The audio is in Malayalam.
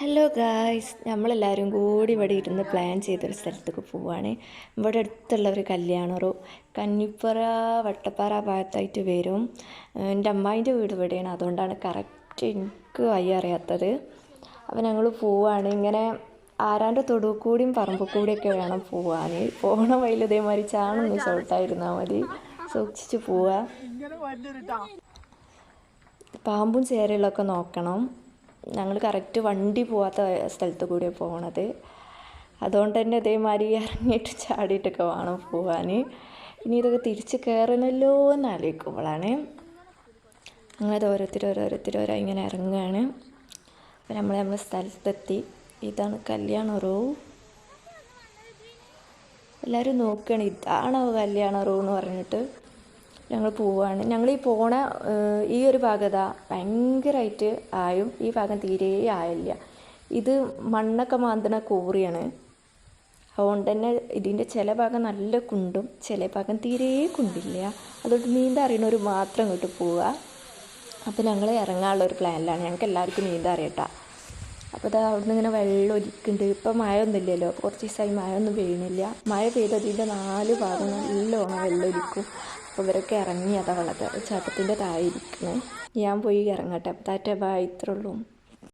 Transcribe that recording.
ഹലോ ഗായ്സ്, നമ്മളെല്ലാവരും കൂടി ഇവിടെ ഇരുന്ന് പ്ലാൻ ചെയ്തൊരു സ്ഥലത്തേക്ക് പോവുകയാണ്. ഇവിടെ അടുത്തുള്ള ഒരു കല്യാണം കന്നിപ്പുറ വട്ടപ്പാറ ഭാഗത്തായിട്ട് വരും. എൻ്റെ അമ്മായിൻ്റെ വീട് ഇവിടെയാണ്, അതുകൊണ്ടാണ് കറക്റ്റ് എനിക്ക് വയ്യ അറിയാത്തത്. അപ്പോൾ ഞങ്ങൾ പോവുകയാണ്. ഇങ്ങനെ ആരാൻ്റെ തൊടു കൂടിയും പറമ്പ് കൂടിയൊക്കെ വേണം പോവാൻ. പോകണ വഴിയിൽ ഇതേമാതിരി ചാണൊന്ന് ചവിട്ടായിരുന്നാൽ മതി, സൂക്ഷിച്ച് പോവുക. പാമ്പും ചേരലൊക്കെ നോക്കണം. ഞങ്ങൾ കറക്റ്റ് വണ്ടി പോകാത്ത സ്ഥലത്ത് കൂടിയാണ് പോകണത്. അതുകൊണ്ട് തന്നെ ഇതേമാതിരി ഇറങ്ങിയിട്ട് ചാടിയിട്ടൊക്കെ വേണം പോകാൻ. ഇനി ഇതൊക്കെ തിരിച്ച് കയറണമല്ലോ എന്ന് ആലോചിക്കുമ്പോഴാണ് അങ്ങനെ ഓരോരുത്തരോരോ ഇങ്ങനെ ഇറങ്ങുകയാണ്. അപ്പോൾ നമ്മളെ സ്ഥലത്തെത്തി. ഇതാണ് കല്യാണ റൂം. എല്ലാവരും നോക്കുകയാണ്, ഇതാണോ കല്യാണ റൂം എന്ന് പറഞ്ഞിട്ട് ഞങ്ങൾ പോവുകയാണ്. ഞങ്ങൾ ഈ ഒരു ഭാഗത ഭയങ്കരമായിട്ട് ആയും, ഈ ഭാഗം തീരെ ആയില്ല. ഇത് മണ്ണൊക്കെ മാന്തണ കോറിയാണ്. അതുകൊണ്ട് തന്നെ ഇതിൻ്റെ ചില ഭാഗം നല്ല കുണ്ടും ചില ഭാഗം തീരെ കുണ്ടില്ല. അതുകൊണ്ട് നീന്താൻ അറിയണവർ മാത്രം ഇങ്ങോട്ട് പോവുക. അപ്പോൾ ഞങ്ങൾ ഇറങ്ങാനുള്ളൊരു പ്ലാനിലാണ്. ഞങ്ങൾക്ക് എല്ലാവർക്കും നീന്താൻ അറിയട്ടാ. അപ്പോൾ അത് അവിടെ നിന്ന് ഇങ്ങനെ വെള്ളം ഒലിക്കുന്നുണ്ട്. ഇപ്പം മഴ ഒന്നും ഇല്ലല്ലോ, അപ്പോൾ കുറച്ച് ദിവസമായി മഴ ഒന്നും പെയ്യുന്നില്ല. മഴ പെയ്തതിൻ്റെ 4 ഭാഗം നല്ലോണം വെള്ളം ഒലിക്കും. അപ്പോൾ ഇവരൊക്കെ ഇറങ്ങി അതാ വെള്ളച്ചാട്ടത്തിൻ്റെ താഴെ ഇരിക്കുന്നത്. ഞാൻ പോയി ഇറങ്ങട്ടെ. അപ്പോൾ താറ്റ ബായ്, ഇത്രയുള്ളൂ.